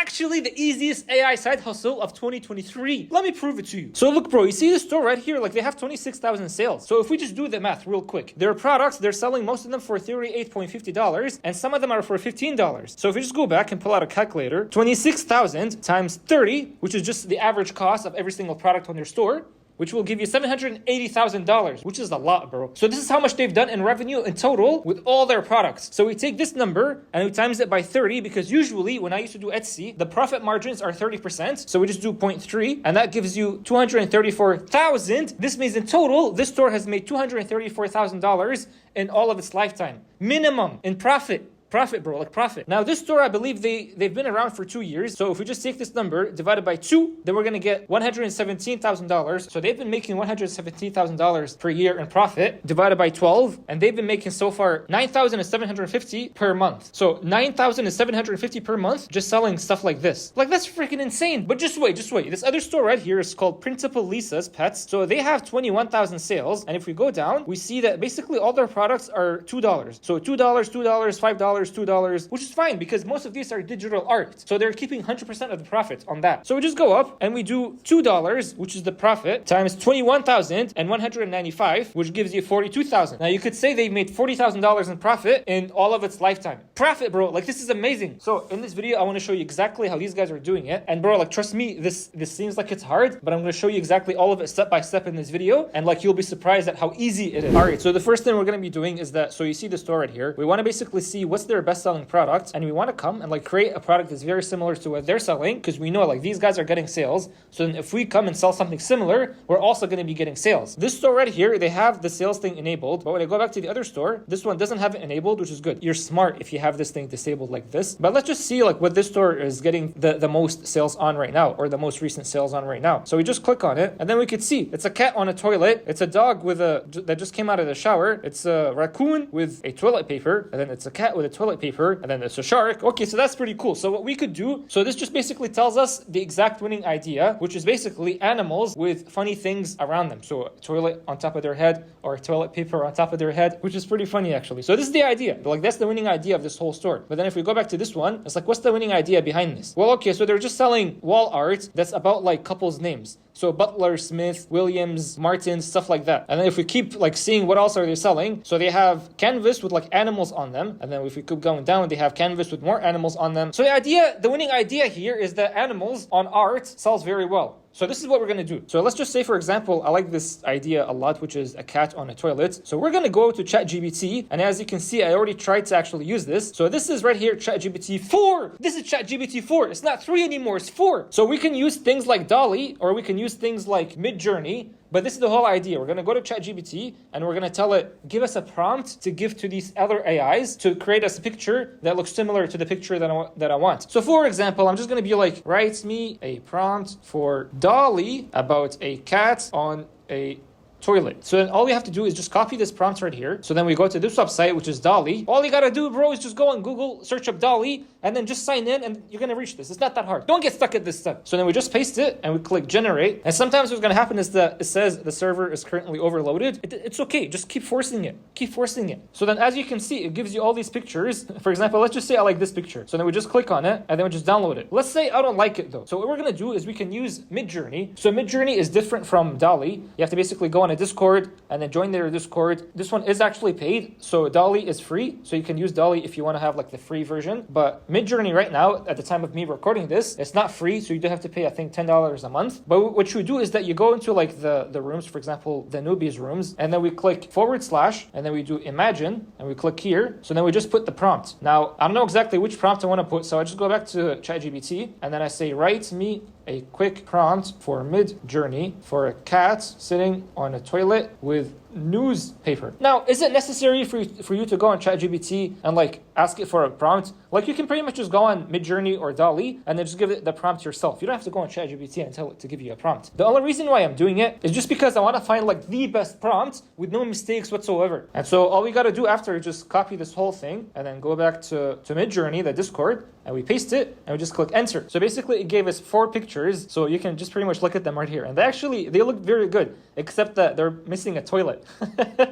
actually the easiest AI side hustle of 2023. Let me prove it to you. So look, bro, you see the store right here? Like they have 26,000 sales. So if we just do the math real quick, their products, they're selling most of them for $38.50 and some of them are for $15. So if we just go back and pull out a calculator, 26,000 times 30, which is just the average cost of every single product on their store, which will give you $780,000, which is a lot, bro. So this is how much they've done in revenue in total with all their products. So we take this number and we times it by 30, because usually when I used to do Etsy, the profit margins are 30%. So we just do 0.3 and that gives you 234,000. This means in total, this store has made $234,000 in all of its lifetime. Minimum in profit. Profit, bro, like profit. Now this store, I believe they've been around for 2 years. So if we just take this number divided by 2, then we're gonna get $117,000. So they've been making $117,000 per year in profit, divided by 12, and they've been making so far $9,750 per month. So $9,750 per month just selling stuff like this. Like that's freaking insane. But just wait. This other store right here is called Principal Lisa's Pets. So they have 21,000 sales, and if we go down, we see that basically all their products are $2. So $2, $5. $2, which is fine because most of these are digital art. So they're keeping 100% of the profit on that. So we just go up and we do $2, which is the profit, times 21,195, which gives you 42,000. Now you could say they made $40,000 in profit in all of its lifetime. Profit, bro. Like this is amazing. So in this video, I want to show you exactly how these guys are doing it. And bro, like trust me, this seems like it's hard, but I'm going to show you exactly all of it step by step in this video. And like you'll be surprised at how easy it is. All right. So the first thing we're going to be doing is that, so you see the store right here. We want to basically see what's their best-selling products, and we want to come and like create a product that's very similar to what they're selling, because we know like these guys are getting sales. So then if we come and sell something similar, we're also going to be getting sales. This store right here, they have the sales thing enabled, but when I go back to the other store, this one doesn't have it enabled, which is good. You're smart if you have this thing disabled like this. But let's just see like what this store is getting the most sales on right now, or the most recent sales on right now. So we just click on it, and then we could see it's a cat on a toilet, it's a dog with that just came out of the shower, it's a raccoon with a toilet paper, and then it's a cat with a toilet paper, and then it's a shark. Okay, so that's pretty cool. So what we could do, so this just basically tells us the exact winning idea, which is basically animals with funny things around them. So a toilet on top of their head, or toilet paper on top of their head, which is pretty funny actually. So this is the idea. Like that's the winning idea of this whole store. But then if we go back to this one, it's like, what's the winning idea behind this? Well, okay, so they're just selling wall art that's about like couples' names. So Butler, Smith, Williams, Martin, stuff like that. And then if we keep like seeing what else are they selling, so they have canvas with like animals on them. And then if we keep going down, they have canvas with more animals on them. So the winning idea here is that animals on art sells very well. So this is what we're going to do. So let's just say, for example, I like this idea a lot, which is a cat on a toilet. So we're going to go to ChatGPT. And as you can see, I already tried to actually use this. So this is right here, ChatGPT 4. This is ChatGPT 4. It's not 3 anymore, it's 4. So we can use things like DALL-E, or we can use things like MIDJOURNEY. But this is the whole idea. We're going to go to ChatGPT and we're going to tell it, give us a prompt to give to these other AIs to create us a picture that looks similar to the picture that I want. So for example, I'm just going to be like, write me a prompt for DALL-E about a cat on a toilet. So then all we have to do is just copy this prompt right here. So then we go to this website, which is DALL-E. All you gotta do, bro, is just go on Google, search up DALL-E, and then just sign in, and you're gonna reach this. It's not that hard. Don't get stuck at this step. So then we just paste it, and we click generate. And sometimes what's gonna happen is that it says the server is currently overloaded. It's okay. Just keep forcing it. Keep forcing it. So then as you can see, it gives you all these pictures. For example, let's just say I like this picture. So then we just click on it, and then we just download it. Let's say I don't like it though. So what we're gonna do is we can use MIDJOURNEY. So MIDJOURNEY is different from DALL-E. You have to basically go on a Discord and then join their Discord. This one is actually paid, so DALL-E is free, so you can use DALL-E if you want to have like the free version. But MIDJOURNEY right now, at the time of me recording this, it's not free, so you do have to pay, I think, $10 a month. But what you do is that you go into like the rooms, for example, the newbies rooms, and then we click / and then we do imagine, and we click here. So then we just put the prompt. Now, I don't know exactly which prompt I want to put, so I just go back to ChatGPT, and then I say, write me a quick prompt for MIDJOURNEY for a cat sitting on a toilet with newspaper. Now, is it necessary for you to go on ChatGPT and like ask it for a prompt? Like you can pretty much just go on MIDJOURNEY or DALL-E and then just give it the prompt yourself. You don't have to go on ChatGPT and tell it to give you a prompt. The only reason why I'm doing it is just because I want to find like the best prompt with no mistakes whatsoever. And so all we got to do after is just copy this whole thing and then go back to MIDJOURNEY, the Discord, and we paste it, and we just click enter. So basically it gave us 4 pictures, so you can just pretty much look at them right here. And they look very good, except that they're missing a toilet.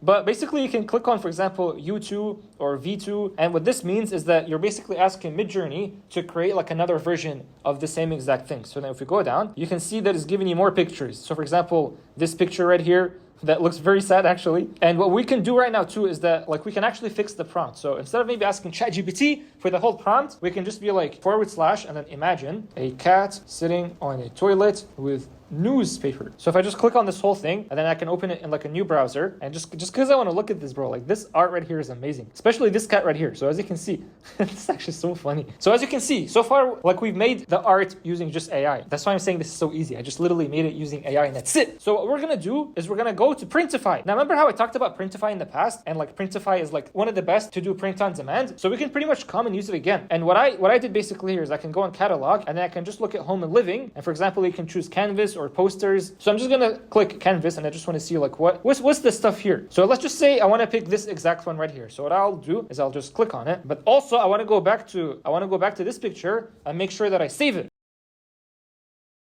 But basically you can click on, for example, U2 or V2, and what this means is that you're basically asking MIDJOURNEY to create like another version of the same exact thing. So then if we go down, you can see that it's giving you more pictures. So for example, this picture right here, that looks very sad actually. And what we can do right now too is that like we can actually fix the prompt. So instead of maybe asking ChatGPT for the whole prompt, we can just be like / and then imagine a cat sitting on a toilet with newspaper. So if I just click on this whole thing, and then I can open it in like a new browser, and just because I want to look at this, bro, like this art right here is amazing, especially this cat right here. So as you can see, it's actually so funny. So as you can see, so far, like we've made the art using just AI. That's why I'm saying this is so easy. I just literally made it using AI, and that's it. So what we're gonna do is we're gonna go to Printify. Now remember how I talked about Printify in the past, and like Printify is like one of the best to do print on demand. So we can pretty much come and use it again. And what I did basically here is I can go on catalog, and then I can just look at home and living. And for example, you can choose canvas or posters. So I'm just gonna click canvas, and I just want to see like what's the stuff here. So let's just say I want to pick this exact one right here. So what I'll do is I'll just click on it. But also I want to go back to this picture and make sure that I save it.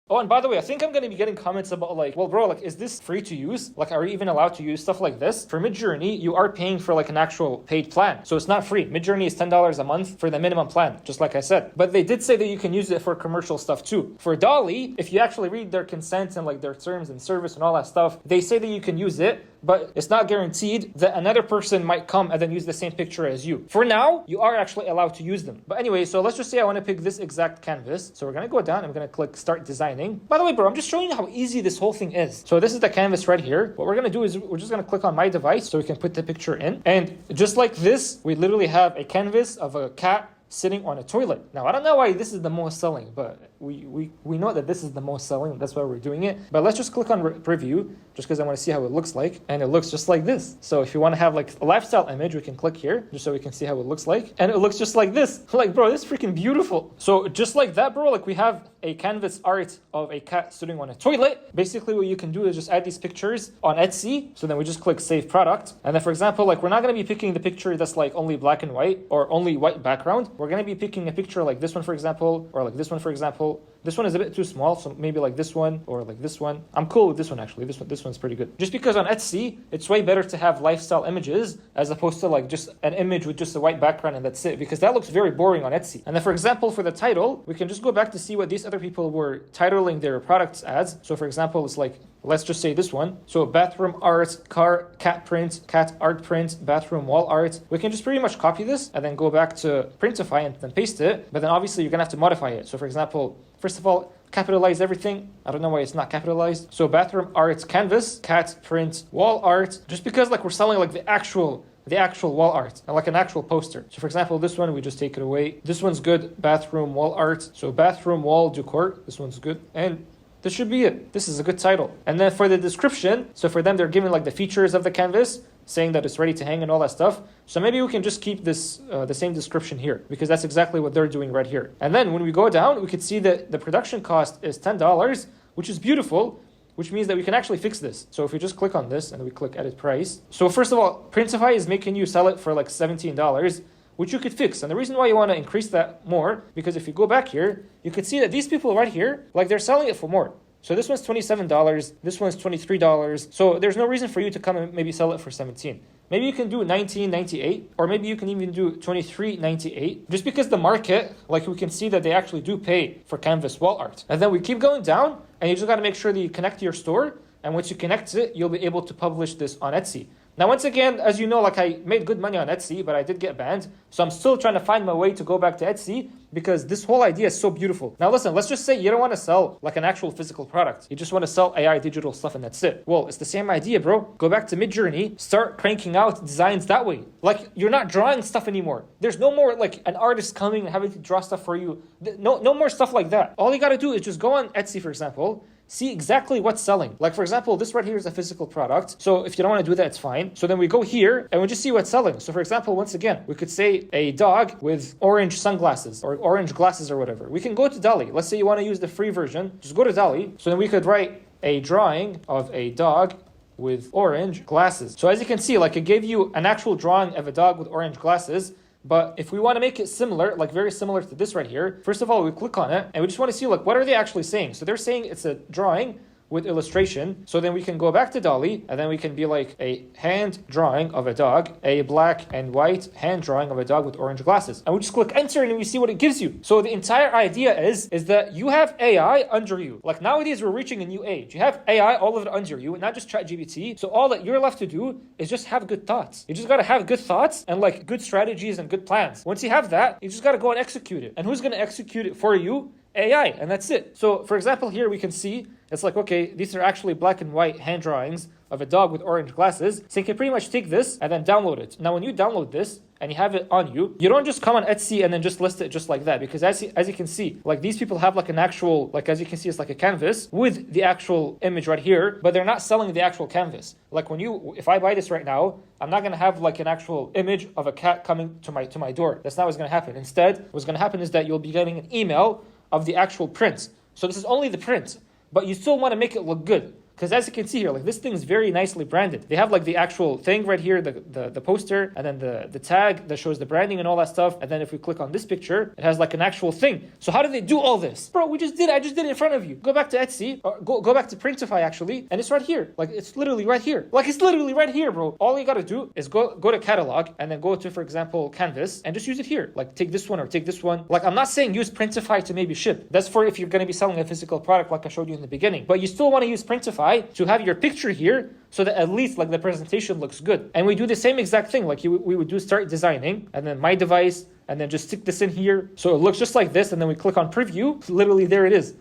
Oh, and by the way, I think I'm going to be getting comments about like, well, bro, like, is this free to use? Like, are you even allowed to use stuff like this? For MIDJOURNEY, you are paying for like an actual paid plan. So it's not free. MIDJOURNEY is $10 a month for the minimum plan, just like I said. But they did say that you can use it for commercial stuff too. For DALL-E, if you actually read their consent and like their terms and service and all that stuff, they say that you can use it, but it's not guaranteed that another person might come and then use the same picture as you. For now, you are actually allowed to use them. But anyway, so let's just say I want to pick this exact canvas. So we're going to go down and I'm going to click start designing. By the way, bro, I'm just showing you how easy this whole thing is. So this is the canvas right here. What we're going to do is we're just going to click on my device so we can put the picture in. And just like this, we literally have a canvas of a cat sitting on a toilet. Now, I don't know why this is the most selling, but we know that this is the most selling. That's why we're doing it. But let's just click on preview just because I want to see how it looks like. And it looks just like this. So if you want to have like a lifestyle image, we can click here just so we can see how it looks like. And it looks just like this. Like, bro, this is freaking beautiful. So just like that, bro, like we have a canvas art of a cat sitting on a toilet. Basically, what you can do is just add these pictures on Etsy. So then we just click save product. And then for example, like we're not going to be picking the picture that's like only black and white or only white background. We're going to be picking a picture like this one, for example, or like this one, for example. This one is a bit too small, so maybe like this one or like this one. I'm cool with this one actually. This one's pretty good. Just because on Etsy, it's way better to have lifestyle images as opposed to like just an image with just a white background and that's it, because that looks very boring on Etsy. And then for example, for the title, we can just go back to see what these other people were titling their products as. So for example, it's like, let's just say this one. So bathroom art, cat print, cat art print, bathroom wall art. We can just pretty much copy this and then go back to Printify and then paste it. But then obviously you're gonna have to modify it. So for example, first of all, capitalize everything. I don't know why it's not capitalized. So bathroom art canvas, cat print wall art. Just because like we're selling like the actual wall art and like an actual poster. So for example, this one, we just take it away. This one's good, bathroom wall art. So bathroom wall decor, this one's good. And this should be it. This is a good title. And then for the description, so for them, they're giving like the features of the canvas, saying that it's ready to hang and all that stuff. So maybe we can just keep this the same description here, because that's exactly what they're doing right here. And then when we go down, we can see that the production cost is $10, which is beautiful, which means that we can actually fix this. So if we just click on this and we click edit price. So first of all, Printify is making you sell it for like $17, which you could fix. And the reason why you want to increase that more, because if you go back here, you could see that these people right here, like they're selling it for more. So this one's $27, this one's $23. So there's no reason for you to come and maybe sell it for $17. Maybe you can do $19.98, or maybe you can even do $23.98, just because the market, like we can see that they actually do pay for canvas wall art. And then we keep going down, and you just got to make sure that you connect to your store. And once you connect it, you'll be able to publish this on Etsy. Now, once again, as you know, like I made good money on Etsy, but I did get banned. So I'm still trying to find my way to go back to Etsy, because this whole idea is so beautiful. Now listen, let's just say you don't want to sell like an actual physical product. You just want to sell AI digital stuff and that's it. Well, it's the same idea, bro. Go back to MIDJOURNEY, start cranking out designs that way. Like you're not drawing stuff anymore. There's no more like an artist coming and having to draw stuff for you. No more stuff like that. All you got to do is just go on Etsy, for example, see exactly what's selling. Like for example, this right here is a physical product. So if you don't want to do that, it's fine. So then we go here and we just see what's selling. So for example, once again, we could say a dog with orange sunglasses or orange glasses or whatever. We can go to DALL-E. Let's say you want to use the free version. Just go to DALL-E. So then we could write a drawing of a dog with orange glasses. So as you can see, like it gave you an actual drawing of a dog with orange glasses, But if we want to make it similar, like very similar to this right here, first of all, we click on it and we just want to see like what are they actually saying. So they're saying it's a drawing with illustration. So then we can go back to DALL-E and then we can be like a hand drawing of a dog, a black and white hand drawing of a dog with orange glasses. And we just click enter and we see what it gives you. So the entire idea is that you have AI under you. Like nowadays we're reaching a new age. You have AI, all of it under you, and not just ChatGPT. So all that you're left to do is just have good thoughts. You just gotta have good thoughts and like good strategies and good plans. Once you have that, you just gotta go and execute it. And who's gonna execute it for you? AI, and that's it. So for example, here we can see it's like, okay, these are actually black and white hand drawings of a dog with orange glasses. So you can pretty much take this and then download it. Now when you download this and you have it on you, you don't just come on Etsy and then just list it just like that, because as you can see, like these people have like an actual, like as you can see, it's like a canvas with the actual image right here, but they're not selling the actual canvas. Like if I buy this right now, I'm not gonna have like an actual image of a cat coming to my door. That's not what's gonna happen. Instead, what's gonna happen is that you'll be getting an email of the actual print. So this is only the print, but you still want to make it look good. Because as you can see here, like this thing is very nicely branded. They have like the actual thing right here, the poster, and then the tag that shows the branding and all that stuff. And then if we click on this picture, it has like an actual thing. So how do they do all this? Bro, I just did it in front of you. Go back to Etsy, or go back to Printify actually, and it's right here. Like it's literally right here. Like it's literally right here, bro. All you gotta do is go to catalog and then go to, for example, canvas and just use it here. Like take this one or take this one. Like I'm not saying use Printify to maybe ship. That's for if you're gonna be selling a physical product like I showed you in the beginning. But you still want to use Printify to have your picture here so that at least like the presentation looks good. And we do the same exact thing. Like we would do start designing and then my device and then just stick this in here. So it looks just like this. And then we click on preview. Literally there it is.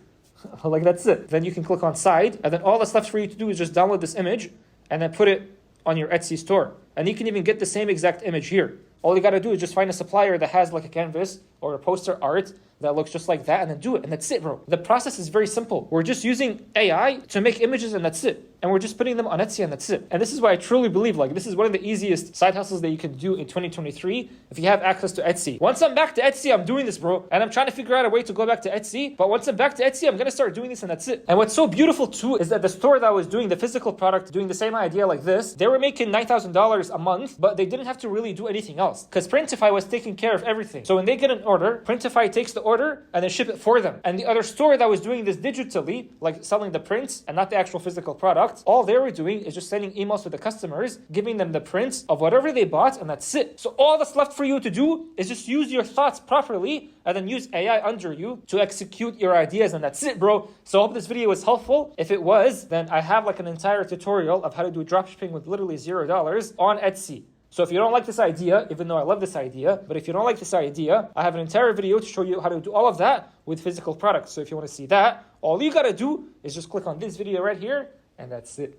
Like that's it. Then you can click on side. And then all that's left for you to do is just download this image and then put it on your Etsy store. And you can even get the same exact image here. All you got to do is just find a supplier that has like a canvas or a poster art that looks just like that and then do it. And that's it, bro. The process is very simple. We're just using AI to make images and that's it. And we're just putting them on Etsy and that's it. And this is why I truly believe like this is one of the easiest side hustles that you can do in 2023 if you have access to Etsy. Once I'm back to Etsy, I'm doing this, bro. And I'm trying to figure out a way to go back to Etsy. But once I'm back to Etsy, I'm going to start doing this and that's it. And what's so beautiful too is that the store that was doing the physical product, doing the same idea like this, they were making $9,000 a month, but they didn't have to really do anything else because Printify was taking care of everything. So when they get an order, Printify takes the order and then ship it for them. And the other store that was doing this digitally, like selling the prints and not the actual physical product, all they were doing is just sending emails to the customers, giving them the prints of whatever they bought, and that's it. So all that's left for you to do is just use your thoughts properly and then use AI under you to execute your ideas, and that's it, bro. So I hope this video was helpful. If it was, then I have like an entire tutorial of how to do dropshipping with literally $0 on Etsy. So if you don't like this idea, even though I love this idea, but if you don't like this idea, I have an entire video to show you how to do all of that with physical products. So if you want to see that, all you gotta do is just click on this video right here, and that's it.